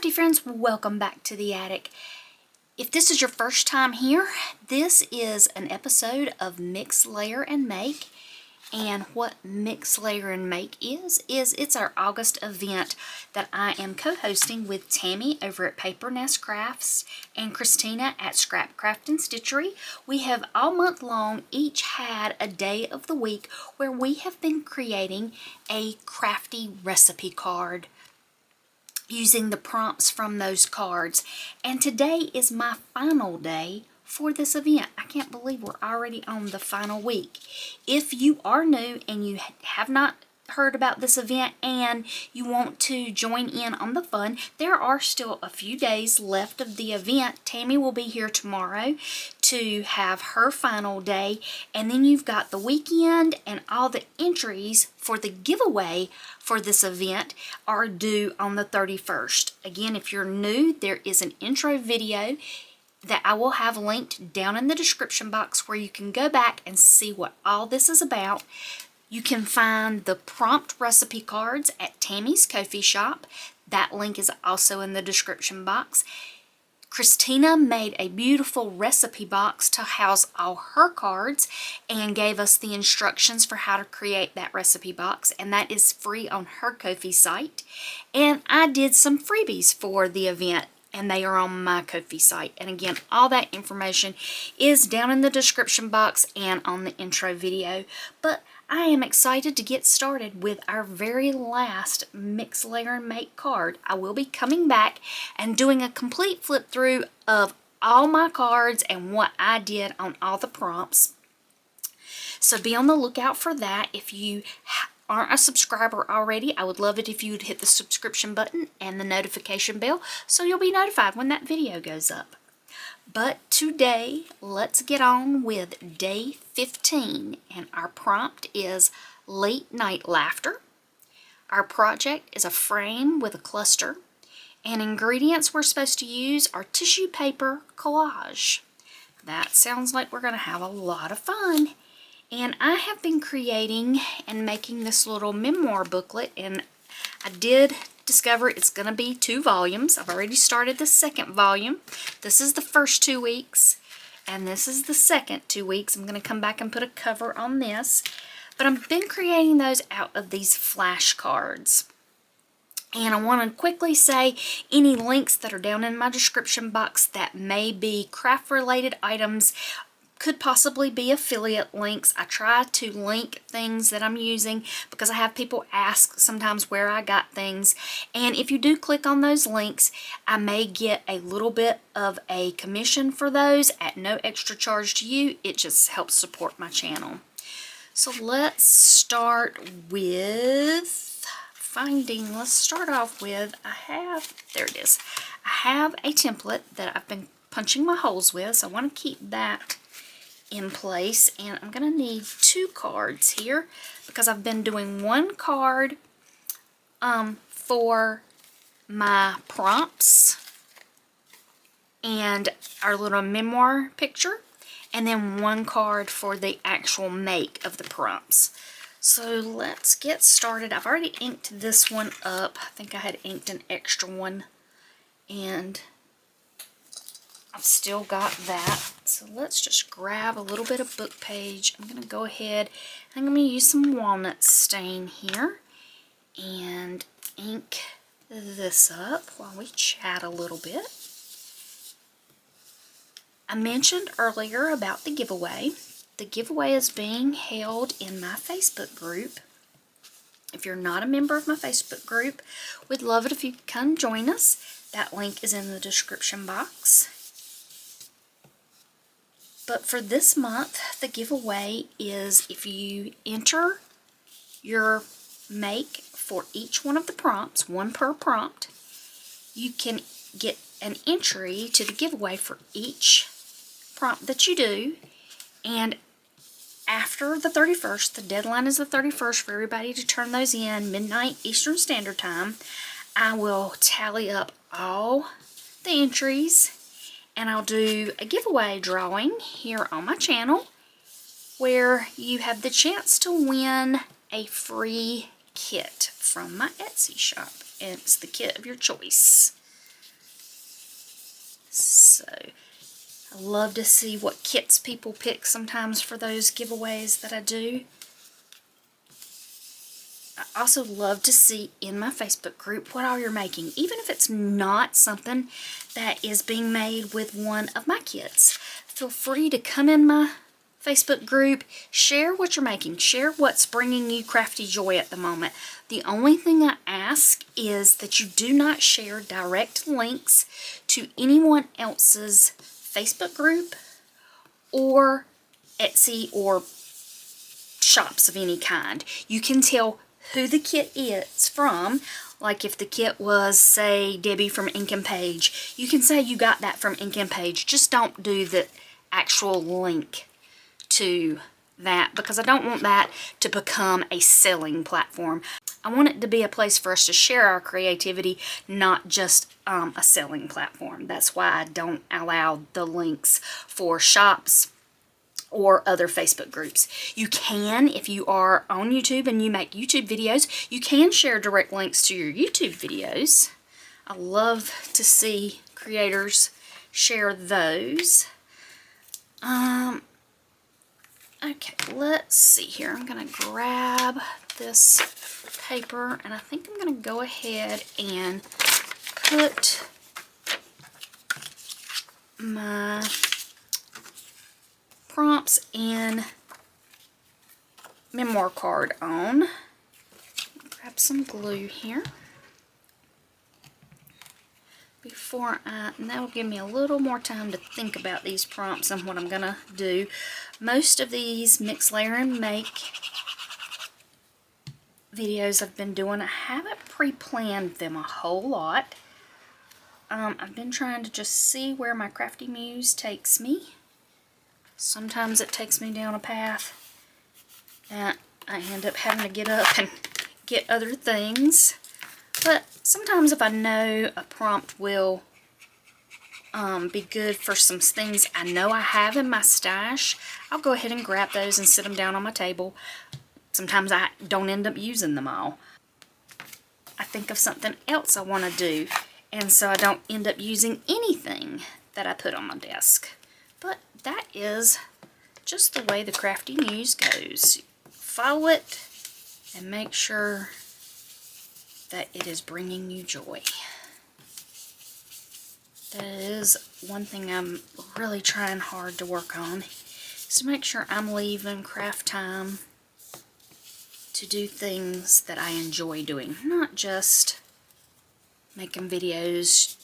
crafty friends, welcome back to the attic. If this is your first time here, this is an episode of Mix, Layer, and Make. And what Mix, Layer, and Make is it's our August event that I am co-hosting with Tammy over at Paper Nest Crafts and Christina at Scrapcraft Stitchery. We have all month long each had a day of the week where we have been creating a crafty recipe card using the prompts from those cards. And today is my final day for this event. I can't believe we're already on the final week. If you are new and you have not heard about this event and you want to join in on the fun, there are still a few days left of the event. Tammy will be here tomorrow to have her final day, and then you've got the weekend, and all the entries for the giveaway for this event are due on the 31st. Again, if you're new, there is an intro video that I will have linked down in the description box where you can go back and see what all this is about. You can find the prompt recipe cards at Tammy's Coffee Shop. That link is also in the description box. Christina made a beautiful recipe box to house all her cards and gave us the instructions for how to create that recipe box, and that is free on her Ko-fi site. And I did some freebies for the event, and they are on my Ko-fi site. And again, all that information is down in the description box and on the intro video. But I am excited to get started with our very last Mix, Layer, and Make card. I will be coming back and doing a complete flip through of all my cards and what I did on all the prompts. So be on the lookout for that. If you aren't a subscriber already, I would love it if you would hit the subscription button and the notification bell so you'll be notified when that video goes up. But today, let's get on with day 15, and our prompt is Late Night Laughter. Our project is a frame with a cluster, and ingredients we're supposed to use are tissue paper collage. That sounds like we're going to have a lot of fun. And I have been creating and making this little memoir booklet, and I did discover it's going to be 2 volumes. I've already started the second volume. This is the first 2 weeks, and this is the second 2 weeks. I'm going to come back and put a cover on this. But I've been creating those out of these flashcards. And I want to quickly say any links that are down in my description box that may be craft-related items could possibly be affiliate links. I try to link things that I'm using because I have people ask sometimes where I got things. And if you do click on those links, I may get a little bit of a commission for those at no extra charge to you. It just helps support my channel. So let's start with let's start off with, there it is. I have a template that I've been punching my holes with, so I want to keep that in place, and I'm going to need 2 cards here because I've been doing 1 card for my prompts and our little memoir picture, and then 1 card for the actual make of the prompts. So let's get started. I've already inked this one up. I think I had inked an extra one, and I've still got that. So let's just grab a little bit of book page. I'm going to go ahead, I'm going to use some walnut stain here and ink this up while we chat a little bit. I mentioned earlier about the giveaway. The giveaway is being held in my Facebook group. If you're not a member of my Facebook group, we'd love it if you could come join us. That link is in the description box. But for this month, the giveaway is if you enter your make for each one of the prompts, 1 per prompt, you can get an entry to the giveaway for each prompt that you do. And after the 31st, the deadline is the 31st for everybody to turn those in, midnight Eastern Standard Time, I will tally up all the entries, and I'll do a giveaway drawing here on my channel where you have the chance to win a free kit from my Etsy shop. And it's the kit of your choice. So I love to see what kits people pick sometimes for those giveaways that I do. I also love to see in my Facebook group what all you're making, even if it's not something that is being made with one of my kits. Feel free to come in my Facebook group, share what you're making, share what's bringing you crafty joy at the moment. The only thing I ask is that you do not share direct links to anyone else's Facebook group or Etsy or shops of any kind. You can tell who the kit is from. Like if the kit was, say, Debbie from Ink and Page, you can say you got that from Ink and Page. Just don't do the actual link to that, because I don't want that to become a selling platform. I want it to be a place for us to share our creativity, not just a selling platform. That's why I don't allow the links for shops or other Facebook groups. You can, if you are on YouTube and you make YouTube videos, you can share direct links to your YouTube videos. I love to see creators share those. Okay, let's see here. I'm going to grab this paper, and I think I'm going to go ahead and put my prompts and memoir card on. Grab some glue here. And that will give me a little more time to think about these prompts and what I'm going to do. Most of these mix, layer, and make videos I've been doing, I haven't pre-planned them a whole lot. I've been trying to just see where my crafty muse takes me. Sometimes it takes me down a path that I end up having to get up and get other things. But sometimes if I know a prompt will be good for some things I know I have in my stash, I'll go ahead and grab those and sit them down on my table. Sometimes I don't end up using them all. I think of something else I want to do, and so I don't end up using anything that I put on my desk. But that is just the way the crafty muse goes. Follow it and make sure that it is bringing you joy. That is one thing I'm really trying hard to work on, is to make sure I'm leaving craft time to do things that I enjoy doing, not just making videos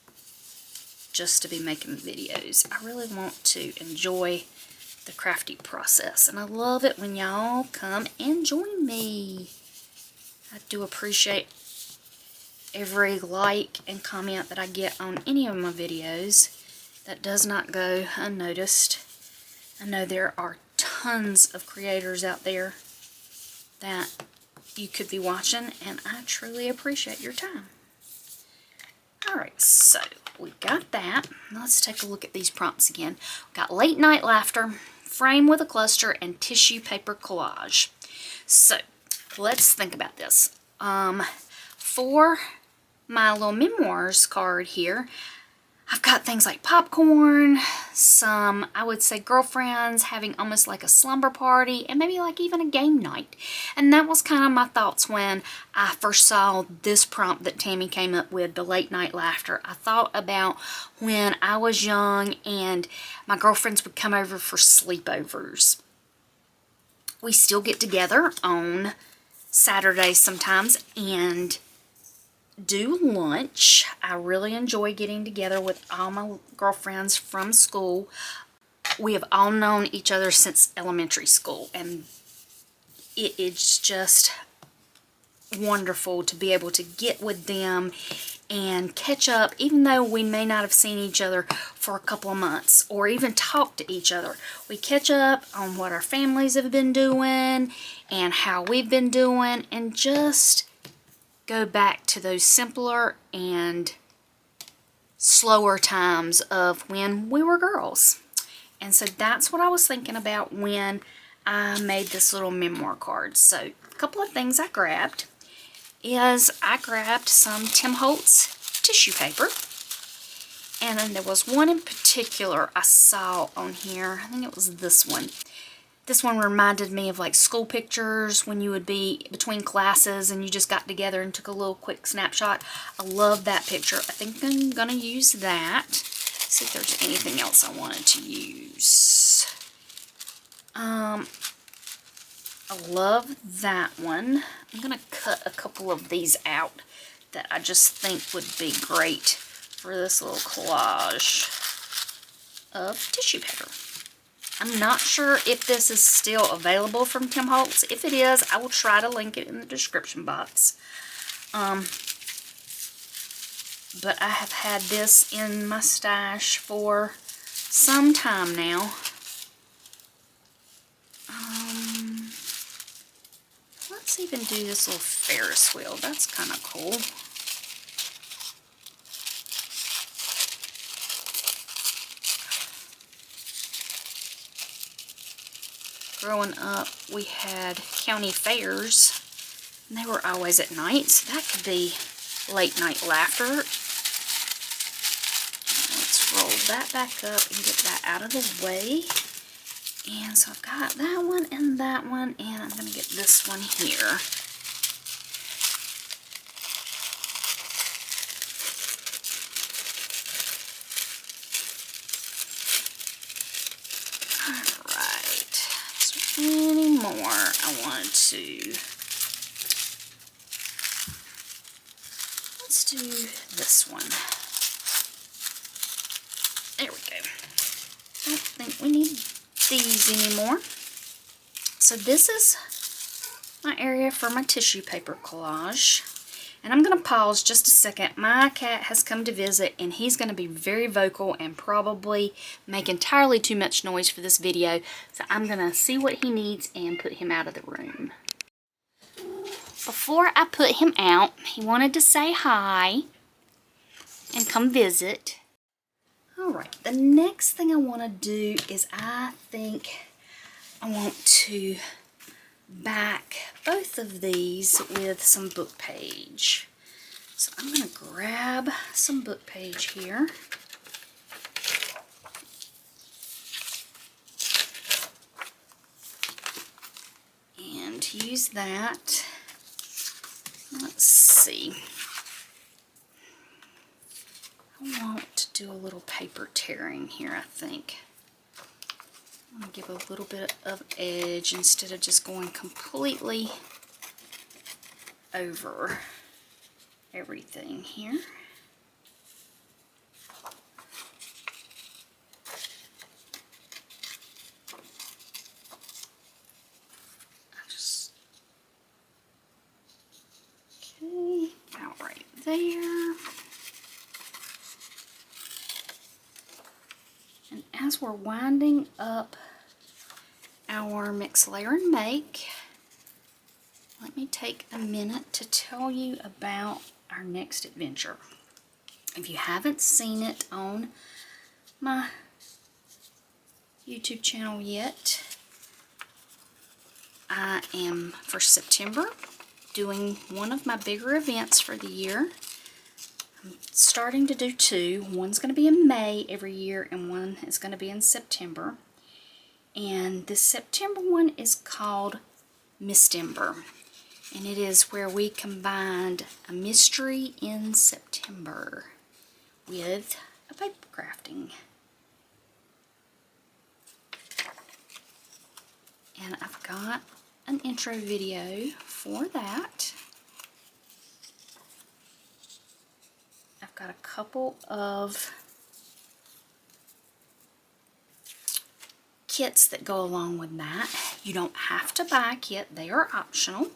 just to be making videos. I really want to enjoy the crafty process, and I love it when y'all come and join me. I do appreciate every like and comment that I get on any of my videos. That does not go unnoticed. I know there are tons of creators out there that you could be watching, and I truly appreciate your time. Alright, so we got that. Let's take a look at these prompts again. We got late night laughter, frame with a cluster, and tissue paper collage. So let's think about this. For my little memoirs card here, I've got things like popcorn, some, I would say, girlfriends having almost like a slumber party, and maybe like even a game night. And that was kind of my thoughts when I first saw this prompt that Tammy came up with, the late night laughter. I thought about when I was young and my girlfriends would come over for sleepovers. We still get together on Saturdays sometimes and do lunch. I really enjoy getting together with all my girlfriends from school. We have all known each other since elementary school, and it is just wonderful to be able to get with them and catch up, even though we may not have seen each other for a couple of months or even talk to each other. We catch up on what our families have been doing and how we've been doing, and just go back to those simpler and slower times of when we were girls. And so that's what I was thinking about when I made this little memoir card. So a couple of things I grabbed is I grabbed some Tim Holtz tissue paper, And then there was one in particular I saw on here. I think it was this one. This one reminded me of like school pictures when you would be between classes and you just got together and took a little quick snapshot. I love that picture. I think I'm going to use that. See if there's anything else I wanted to use. I love that one. I'm going to cut a couple of these out that I just think would be great for this little collage of tissue paper. I'm not sure if this is still available from Tim Holtz. If it is, I will try to link it in the description box. But I have had this in my stash for some time now. Let's even do this little Ferris wheel. That's kind of cool. Growing up, we had county fairs, and they were always at night, so that could be late night laughter. Let's roll that back up and get that out of the way. And so I've got that one, and I'm going to get this one here. Any more I wanted to. Let's do this one. There we go. I don't think we need these anymore. So this is my area for my tissue paper collage. And I'm going to pause just a second. My cat has come to visit, and he's going to be very vocal and probably make entirely too much noise for this video. So I'm going to see what he needs and put him out of the room. Before I put him out, he wanted to say hi and come visit. Alright, the next thing I want to do is I think I want to back both of these with some book page. So I'm going to grab some book page here. And use that. Let's see. I want to do a little paper tearing here, I think. I'm going to give a little bit of edge instead of just going completely over everything here. Okay, about right there. And as we're winding up our Mix, Layer, and Make, let me take a minute to tell you about our next adventure. If you haven't seen it on my YouTube channel yet, I am, for September, doing one of my bigger events for the year. I'm starting to do two. One's going to be in May every year, and one is going to be in September. And this September one is called Mistember. And it is where we combined a mystery in September with a paper crafting. And I've got an intro video for that. I've got a couple of kits that go along with that. You don't have to buy a kit, they are optional.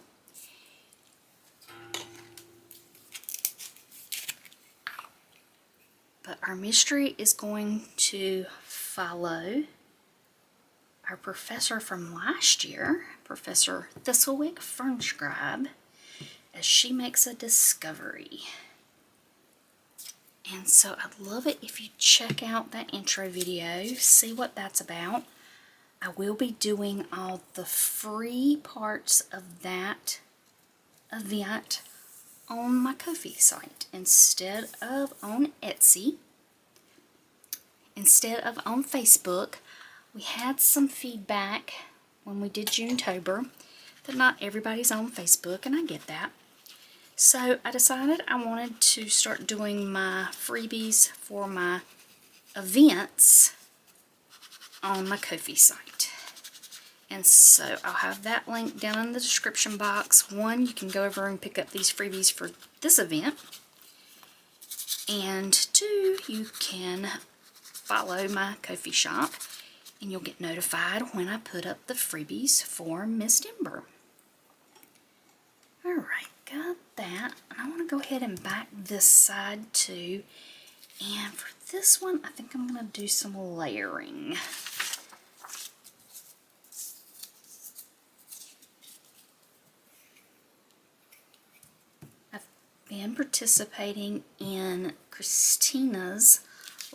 But our mystery is going to follow our professor from last year, Professor Thistlewick Fernscribe, as she makes a discovery. And so I'd love it if you check out that intro video, see what that's about. I will be doing all the free parts of that event on my Ko-fi site instead of on Etsy. instead of on Facebook. We had some feedback when we did Junetober that not everybody's on Facebook, and I get that. So I decided I wanted to start doing my freebies for my events on my Ko-fi site. And so I'll have that link down in the description box. One, you can go over and pick up these freebies for this event. And two, you can follow my Ko-fi shop and you'll get notified when I put up the freebies for Miss Denver. Alright, got that. And I want to go ahead and back this side too. And for this one, I think I'm going to do some layering. I've been participating in Christina's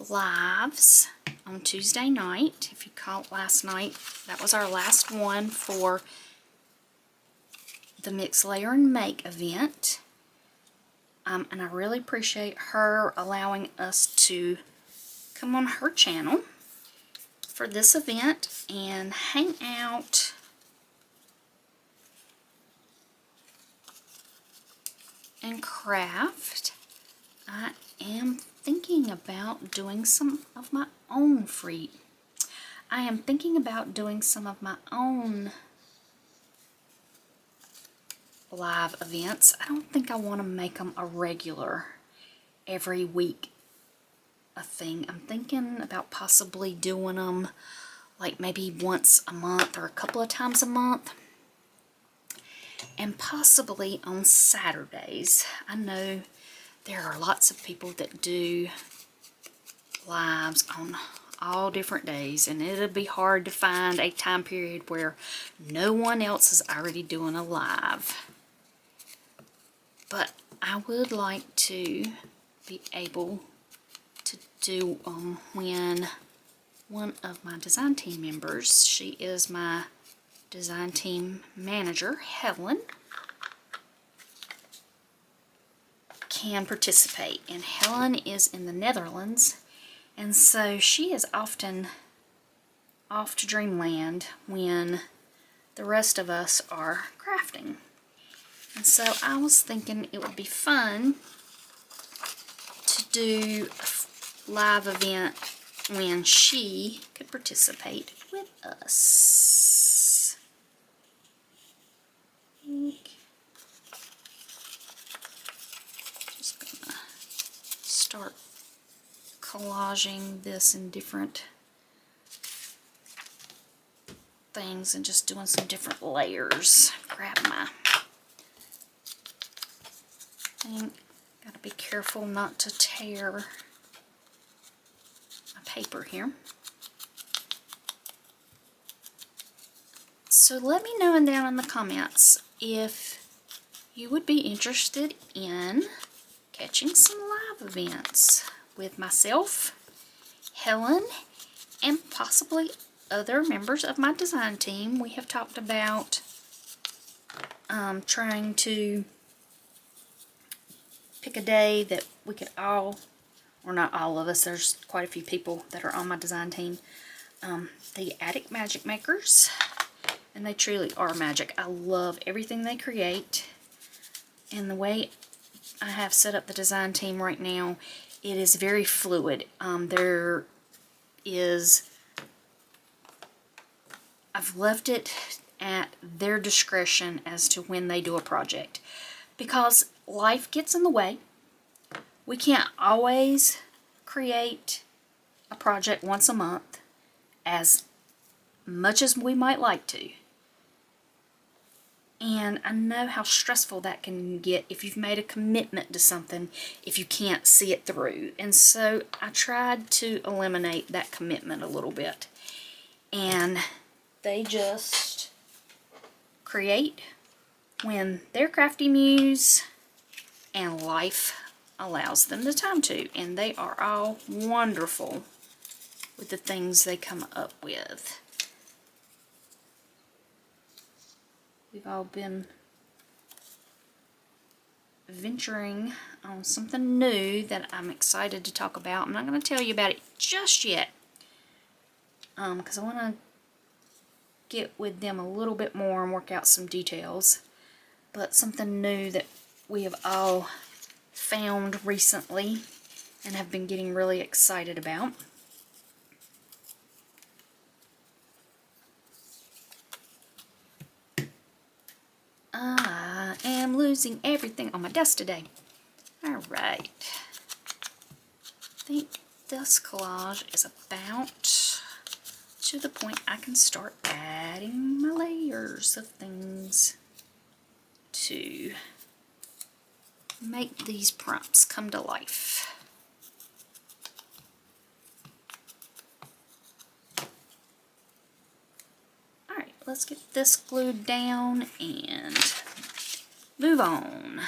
lives on Tuesday night. If you caught last night, that was our last one for the Mix, Layer, and Make event. And I really appreciate her allowing us to come on her channel for this event and hang out and craft. I am thinking about doing some of my own live events. I don't think I want to make them a regular every week a thing. I'm thinking about possibly doing them like maybe once a month or a couple of times a month, and possibly on Saturdays. I know there are lots of people that do lives on all different days, and it'll be hard to find a time period where no one else is already doing a live. But I would like to be able to do when one of my design team members, she is my design team manager, Helen, can participate. And Helen is in the Netherlands, and so she is often off to Dreamland when the rest of us are crafting. And so I was thinking it would be fun to do a live event when she could participate with us. Just gonna start collaging this in different things and just doing some different layers. Grab my thing. Gotta be careful not to tear my paper here. So let me know down in the comments if you would be interested in catching some live events with myself, Helen, and possibly other members of my design team. We have talked about trying to pick a day that we could all, or not all of us, there's quite a few people that are on my design team, the Attic Magic Makers, and they truly are magic. I love everything they create, and the way I have set up the design team right now, it is very fluid. I've left it at their discretion as to when they do a project, because life gets in the way. We can't always create a project once a month as much as we might like to. And I know how stressful that can get if you've made a commitment to something, if you can't see it through. And so I tried to eliminate that commitment a little bit. And they just create when their crafty muse and life allows them the time to. And they are all wonderful with the things they come up with. We've all been venturing on something new that I'm excited to talk about. I'm not going to tell you about it just yet, because I want to get with them a little bit more and work out some details. But something new that we have all found recently and have been getting really excited about. I am losing everything on my desk today. Alright. I think this collage is about to the point I can start adding my layers of things to make these prompts come to life. Alright, let's get this glued down and move on.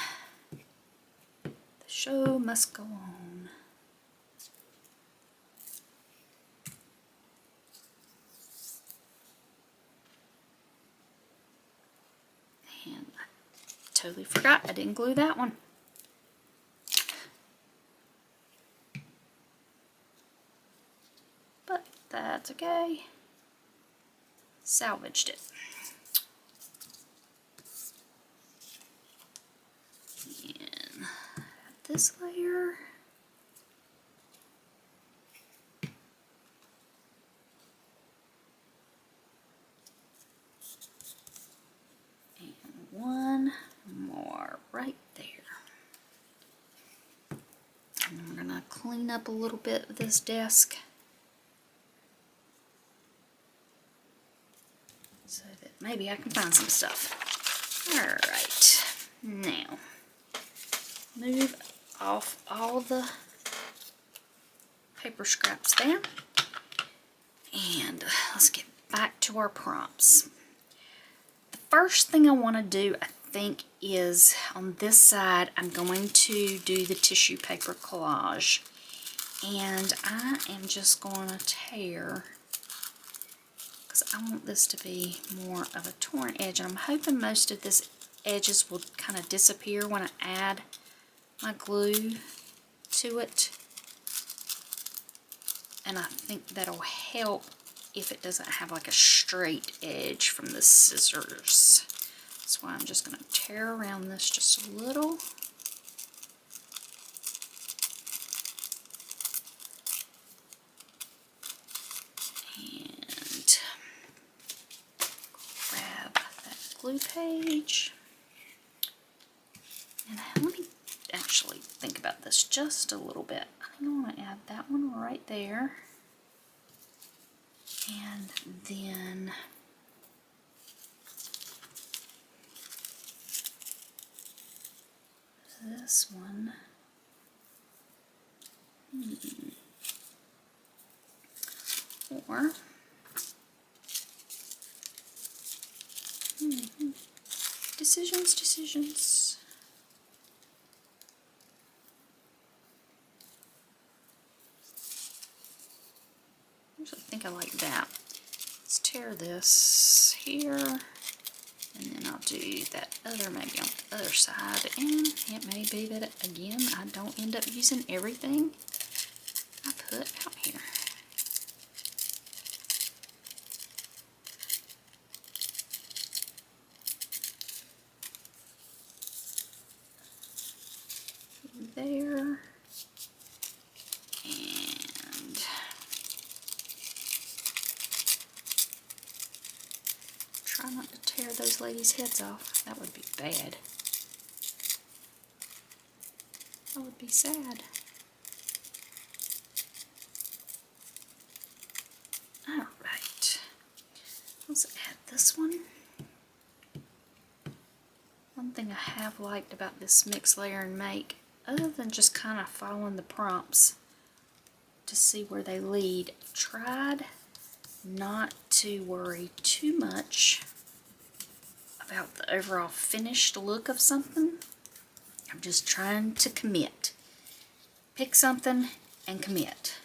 The show must go on. And I totally forgot I didn't glue that one. But that's okay. Salvaged it. And add this layer. And one more right there. And we're going to clean up a little bit of this desk so that maybe I can find some stuff. Alright, now move off all the paper scraps there, and let's get back to our prompts. The first thing I want to do, I think, is on this side I'm going to do the tissue paper collage, and I am just going to tear, because I want this to be more of a torn edge, and I'm hoping most of this edges will kind of disappear when I add my glue to it, and I think that'll help if it doesn't have like a straight edge from the scissors. That's why I'm just going to tear around this just a little. And grab that glue page. And let me actually think about this just a little bit. I think I want to add that one right there. And then this one. Or decisions. I think I like that. Let's tear this here, and then I'll do that other maybe on the other side, and it may be that, again, I don't end up using everything I put out here. There. And try not to tear those ladies' heads off. That would be bad. That would be sad. Alright. Let's add this one. One thing I have liked about this mix, layer, and make, other than just kind of following the prompts to see where they lead, I've tried not to worry too much about the overall finished look of something. I'm just trying to commit. Pick something and commit.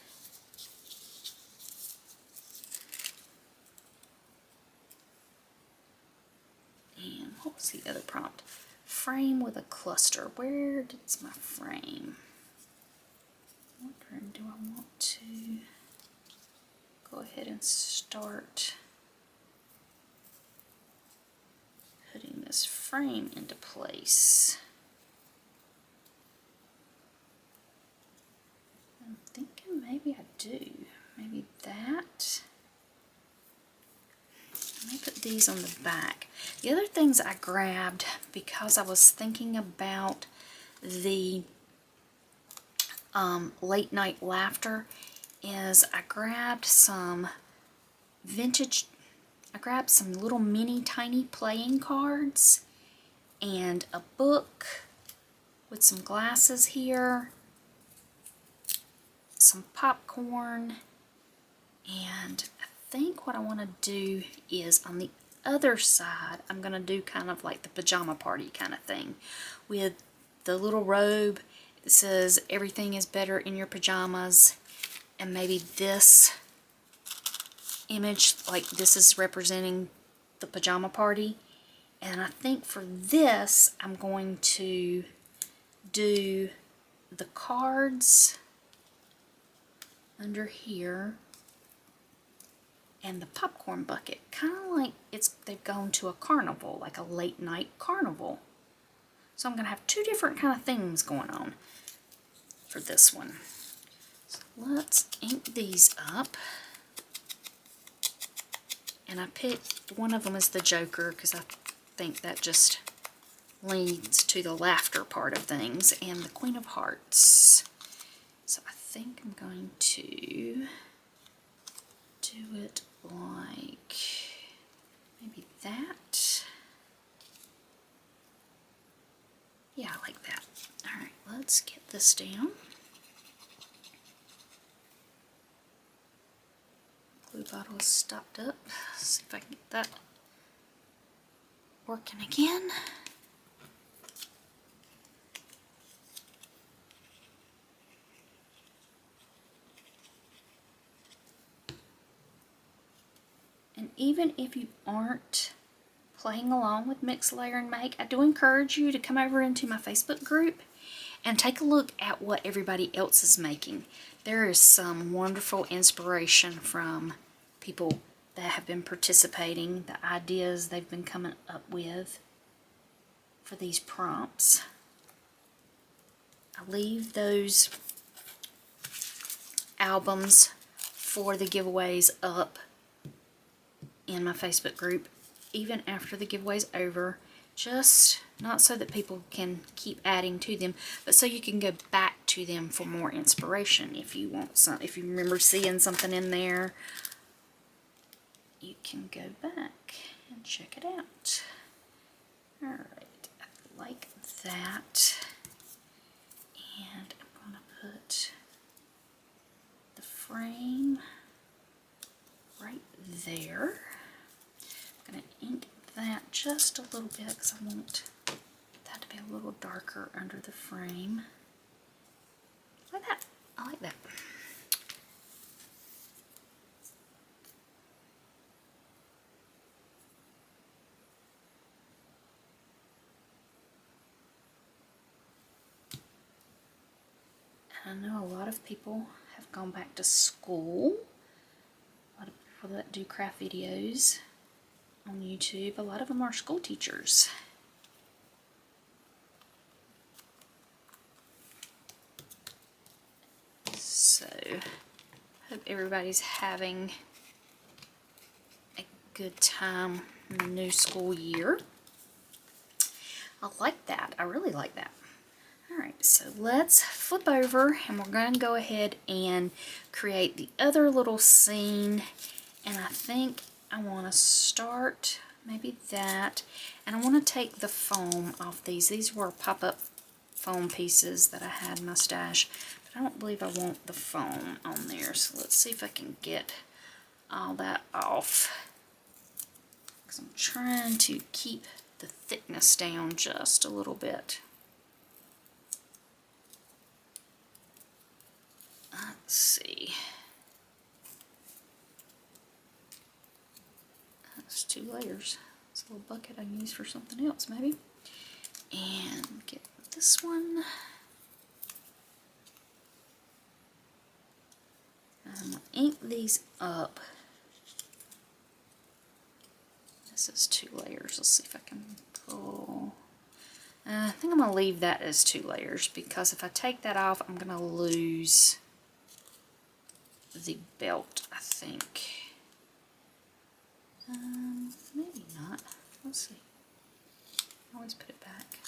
And what was the other prompt? frame with a cluster. Where is my frame? I'm wondering, do I want to go ahead and start putting this frame into place? I'm thinking maybe I do. Maybe that. Let me put these on the back. The other things I grabbed because I was thinking about the late night laughter is I grabbed some little mini tiny playing cards and a book with some glasses here, some popcorn, and I think what I want to do is on the other side I'm going to do kind of like the pajama party kind of thing with the little robe. It says everything is better in your pajamas, and maybe this image, like this is representing the pajama party. And I think for this I'm going to do the cards under here and the popcorn bucket, kind of like they've gone to a carnival, like a late night carnival. So I'm going to have two different kind of themes going on for this one. So let's ink these up. And I picked one of them as the Joker because I think that just leads to the laughter part of things, and the Queen of Hearts. So I think I'm going to do it like maybe that. Yeah, I like that. Alright, let's get this down. Glue bottle is stopped up. Let's see if I can get that working again. And even if you aren't playing along with Mix, Layer, and Make, I do encourage you to come over into my Facebook group and take a look at what everybody else is making. There is some wonderful inspiration from people that have been participating, the ideas they've been coming up with for these prompts. I leave those albums for the giveaways up in my Facebook group even after the giveaway's over, just not so that people can keep adding to them, but so you can go back to them for more inspiration. If you want some, if you remember seeing something in there, you can go back and check it out. Alright, I like that. And I'm going to put the frame right there. I'm going to ink that just a little bit because I want that to be a little darker under the frame. Like that. I like that. And I know a lot of people have gone back to school. A lot of people that do craft videos on YouTube, a lot of them are school teachers. So, hope everybody's having a good time in the new school year. I like that. I really like that. Alright, so let's flip over and we're going to go ahead and create the other little scene. And I think I want to start maybe that. And I want to take the foam off these. These were pop-up foam pieces that I had in my stash. But I don't believe I want the foam on there. So let's see if I can get all that off. Because I'm trying to keep the thickness down just a little bit. Let's see. That's 2 layers. It's a little bucket I can use for something else, maybe. And get this one. I'm going to ink these up. This is 2 layers. Let's see if I can pull. I think I'm going to leave that as 2 layers because if I take that off, I'm going to lose the belt, I think. Maybe not. Let's see. Always put it back.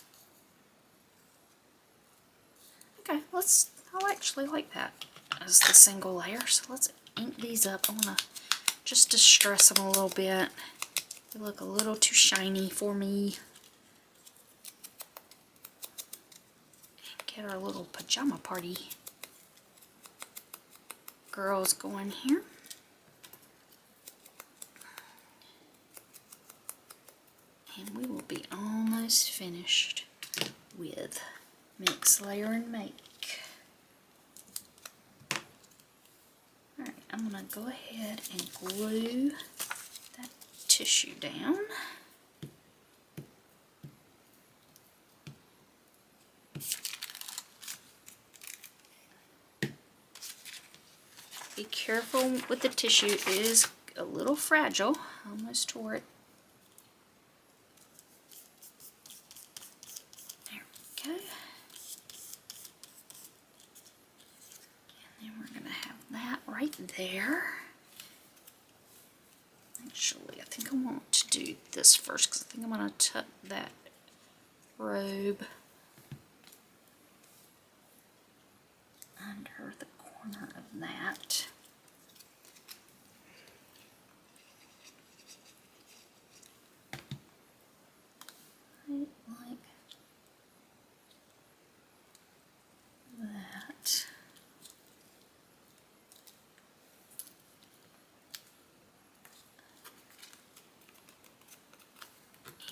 Okay, I'll actually like that as the single layer. So let's ink these up. I want to just distress them a little bit. They look a little too shiny for me. Get our little pajama party girls going here. And we will be almost finished with Mix, Layer, and Make. Alright, I'm going to go ahead and glue that tissue down. Be careful with the tissue, it is a little fragile. I almost tore it. There we go. And then we're going to have that right there. Actually, I think I want to do this first because I think I'm going to tuck that robe under the corner of that. Right like that.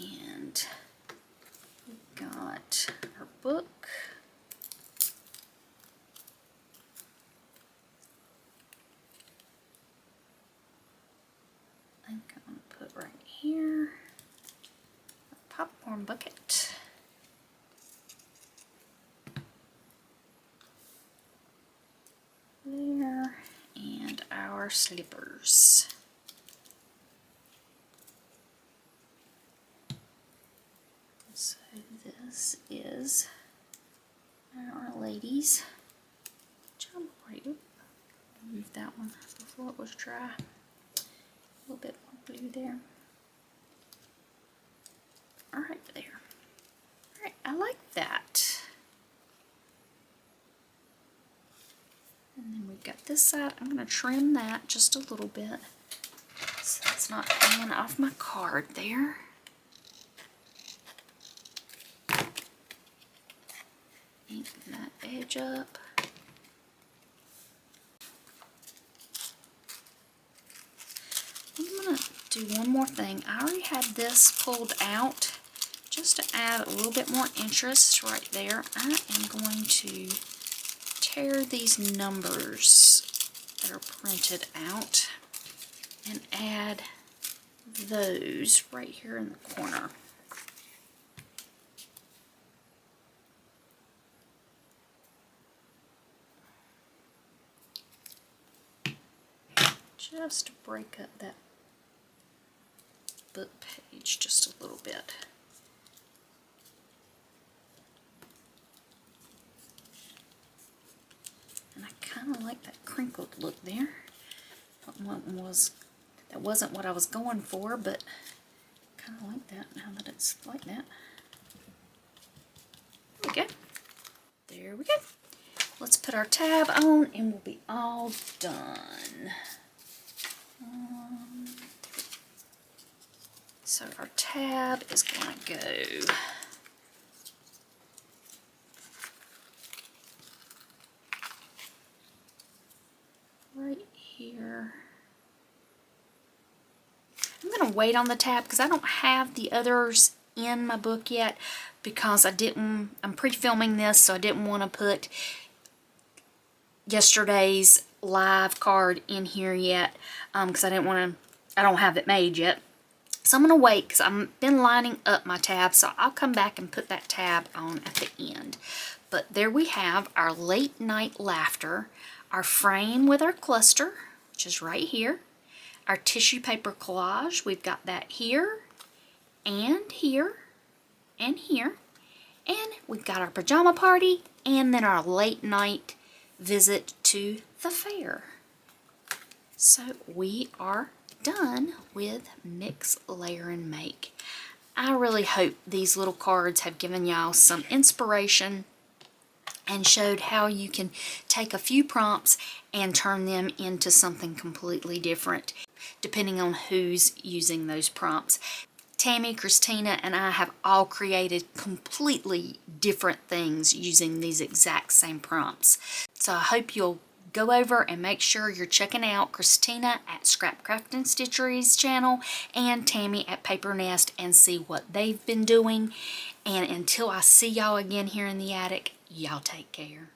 And we've got our book. I think I'm going to put right here a popcorn bucket. There, and our slippers. So this is our ladies' pajama party. Move that one before it was dry. A little bit more blue there. Alright, there. Alright, I like that. And then we've got this side. I'm going to trim that just a little bit so it's not coming off my card there. Ink that edge up. I'm going to do one more thing. I already had this pulled out just to add a little bit more interest right there. I am going to tear these numbers that are printed out and add those right here in the corner. Just to break up that book page just a little bit. And I kind of like that crinkled look there. That wasn't what I was going for, but kind of like that now that it's like that. There we go. There we go. Let's put our tab on and we'll be all done. So our tab is going to go right here. I'm going to wait on the tab because I don't have the others in my book yet because I'm pre-filming this, so I didn't want to put yesterday's live card in here yet because I don't have it made yet. So I'm going to wait because I've been lining up my tab, so I'll come back and put that tab on at the end. But there we have our late night laughter, our frame with our cluster, which is right here, our tissue paper collage, we've got that here, and here, and here, and we've got our pajama party, and then our late night visit to the fair. So we are done with Mix, Layer, and Make. I really hope these little cards have given y'all some inspiration and showed how you can take a few prompts and turn them into something completely different, depending on who's using those prompts. Tammy, Christina, and I have all created completely different things using these exact same prompts. So I hope you'll go over and make sure you're checking out Christina at Scrapcraft Stitchery's channel and Tammy at Paper Nest and see what they've been doing. And until I see y'all again here in the attic, y'all take care.